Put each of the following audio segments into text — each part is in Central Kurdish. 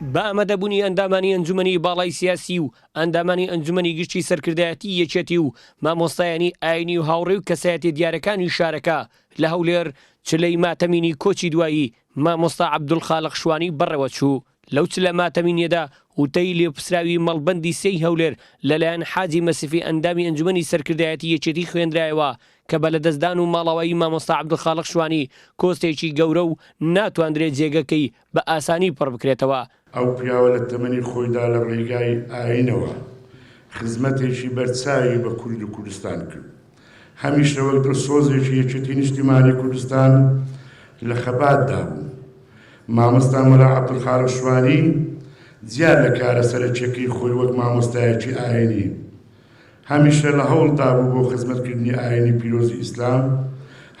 بە ئامادەبوونی ئەندامانی ئەنجومەنی باڵای سیاسی و ئەندامانی ئەنجومەنی گشتی سەرکردایەتی یەکێتی و مامۆستایانی ئاینی و هاوڕێ و کەسایەتی دیارەکانی شارەکە لە هەولێر چلەی ماتەمینی کۆچی دوایی مامۆستا عەبدولخالق شوانی بەڕێوە چوو. لەو چلە ماتەمینیەدا وتەی لێپسراوی مەڵبەندی سێی هەولێر لەلایەن حاجی مەسیفی ئەندامی ئەنجومەنی سەرکردایەتی یەکێتی خوێندرایەوە کە بە لەدەستدان و ماڵەوەی مامۆستا عەبدولخالق شوانی کۆستێکی گەورە و ناتوانرێت جێگەکەی بە ئاسانی پڕ بکرێتەوە. ئەو پیاوە لە تەمەنی خۆیدا لە ڕێگای ئاینەوە خزمەتێکی بەرچاوی بە کورد و کوردستان کرد. هەمیشە وەک دڵسۆزێکی یەکێتی نیشتیمانی کوردستان لە خەباتدا بوو. مامۆستا مەلا عەبدولخالق شوانی زیاد لە کارە سەرەکیەکەی خۆی وەک مامۆستایەکی ئاینی هەمیشە لە هەوڵدا بوو بۆ خزمەتکردنی ئاینی پیرۆزی ئیسلام،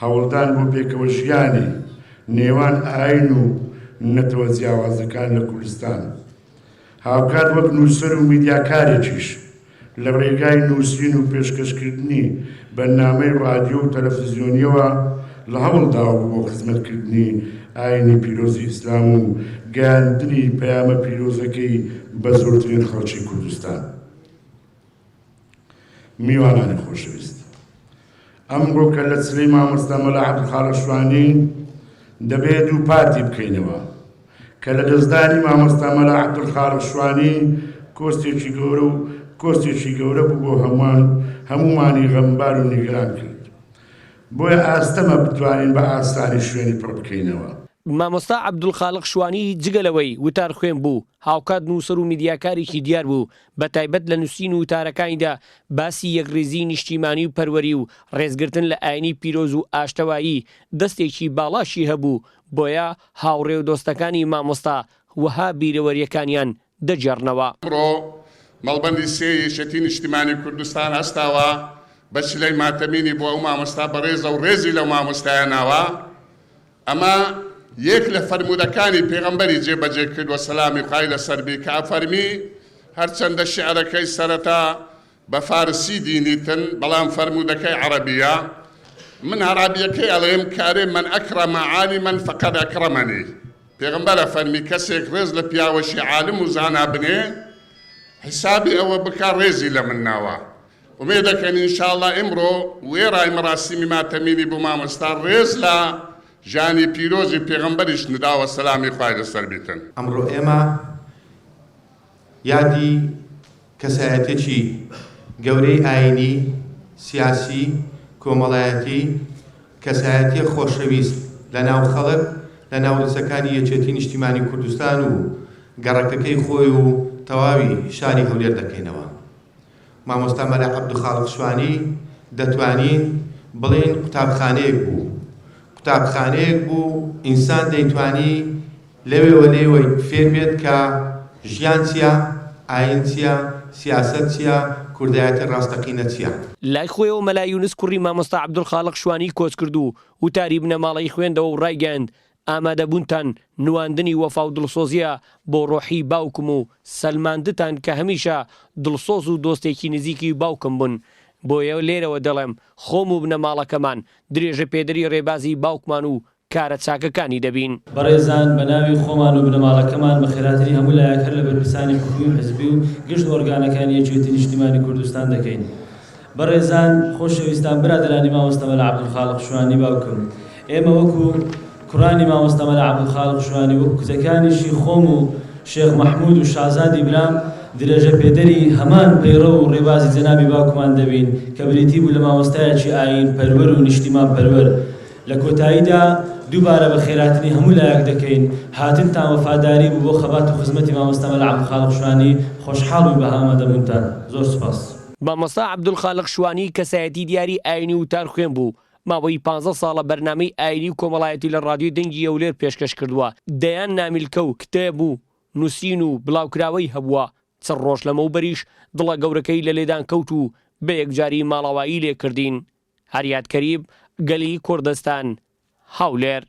هەوڵدان بۆ پێکەوە ژیانی نێوان ئاین و نەتەوە جیاوازەکان لە کوردستان. هاوکات وەک نووسەر و میدیاکارێکیش لە ڕێگای نووسین و پێشکەشکردنی بەرنامەی ڕادیۆ و تەلەڤیزیۆنیەوە لە هەوڵداوە بۆ خزمەتکردنی ئاینی پیرۆزی ئیسلام و گەیاندنی پەیامە پیرۆزەکەی بە زۆرترین خەڵکی کوردستان. میوانانی خۆشەویست، ئەمڕۆ کە لە چلەی مامۆستا مەلا عەبدولخالق شوانی دەبێت دوو پارتی بکەینەوە کە لە دەستدانی مامۆستا مەلا عەبدولخالق شوانی کۆستێکی گەورە بوو بۆ هەمومانی غەمبار و نیگەران کرد. بۆیە ئاستەمە بتوانین بە ئاسانی شوێنی پڕ بکەینەوە. مامۆستا عەبدولخالق شوانی جگەلەوەی وتار خوێن بوو، هاوکات نووسەر و میدیاکارێکی دیار بوو، بە تایبەت لە نووسین و وتارەکانیدا باسی یەکڕێزی نیشتیمانی و پەروەری و ڕێزگرتن لە ئاینی پیرۆز و ئاشتەوایی دەستێکی باڵاشی هەبوو. بۆیە هاوڕێ و دۆستەکانی مامۆستا وەها بیرەوەریەکانیان دەجێڕنەوە. ئەمڕۆ مەڵبەندی سێ یەکێتی نیشتیمانی کوردستان هەستاوە بە چلەی ماتەمینی بۆ ئەو مامۆستا بەڕێزە و ڕێزی لەو مامۆستایە ناوە. ئەمە یەک لە فەرمودەکانی پێغەمبەری جێبەجێ کردووە سەلامی خوای لەسەر بی کە فەرمی هەرچەندە شیعرەکەی سەرەتا بە فارسی دینیتن بەڵام فەرمودەکەی عەرەبیە. من عەرەبیەکەی ئەڵێم کارێ من ئەکرەمە عالیمەن فەقەد ئەکرەمەنی. پێغەمبەرە فەرمی کەسێک ڕێز لە پیاوەشی عالم و زانا بنێ حسابی ئەوە بکە ڕێزی لە من ناوە. ومێ دەکەن ئینشاءڵڵا ئیمڕۆ وێڕای مەراسیمی ماتەمینی بوو مامۆستا ڕێز لە ژانی پیرۆزی پێغەمبەریش نداوە سەلامی خوای لەسەر بیتن. ئەمڕۆ ئێمە یادی کەسایەتێکی گەورەی ئاینی سیاسی کۆمەڵایەتی کەسایەتی خۆشەویست لە ناو خەڵک لە ناو دەستەکانی یەکێتی نیشتیمانی کوردستان و گەڕەکەکەی خۆی و تەواوی شاری هەولێر دەکەینەوە. مامۆستا مەلا عەبدولخالق شوانی دەتوانین بڵێن قوتابخانەیەک بوو. قوتابخانەیەک بوو ئینسان دەیتوانی لەوێوە لێوەی فێر بێت کە ژیان چییە، ئاین چییە، سیاسەت چییە، کوردایەتی ڕاستەقینە چییە. لای خۆیەوە مەلا یونس کوڕی مامۆستا عەبدولخالق شوانی کۆچ کرد و وتاری بنەماڵەی خوێندەوە و ڕایگەیاند ئامادەبوونتان نواندنی وەفا و دڵسۆزیە بۆ ڕۆحی باوکم و سەلماندتان کە هەمیشە دڵسۆز و دۆستێکی نزیکی باوکم بوون. بۆیە لێرەوە دەڵێم خۆم و بنەماڵەکەمان درێژە پێدەری ڕێبازی باوکمان و کارە چاکەکانی دەبین. بەڕێزان بە ناوی خۆمان و بنەماڵەکەمان بە خێراتری هەموو لایەکە لە بەرپرسانی حکومی و حزبی و گشت ئۆرگانەکانی یەکێتی نیشتیمانی کوردستان دەکەین. بەڕێزان خۆشەویستان برادرانی مامۆستا مەلا عەبدولخالق شوانی باوکم، ئێمە وەکو کوڕانی مامۆستا مەلا عەبدولخالق شوانی وەکو کچەکانیشی خۆم و شێخ مەحموود و شازادی برام درێژە پێدەری هەمان پەیڕە و ڕێبازی جەنابی باوکمان دەبین کە بریتی بوو لە مامۆستایەکی ئاین پەروەر و نیشتیمان پەروەر. لە کۆتاییدا دووبارە بە خێراتنی هەموو لایەک دەکەین هاتنتان وەفاداری بوو بۆ خەبات و خزمەتی مامۆستا مەلا عەبدولخالق شوانی. خۆشحاڵ و بە ئامادەبوونتان. زۆر سوپاس. مامۆستا عەبدولخالق شوانی کەسایەتی دیاری ئاینی و وتار خوێن بوو. ماوەی 15 ساڵە بەرنامەی ئاینی و کۆمەڵایەتی لە ڕادیۆ دەنگی هەولێر پێشکەش کردووە. دەیان نامیلکە و کتێب و نووسین و بڵاوکراوەی هەبووە. چەند ڕۆژ لەمەوبەریش دڵە گەورەکەی لە لێدان کەوت و بە یەکجاری ماڵەوایی لێکردین. هەریات کەریب، گەلی کوردستان، هەولێر.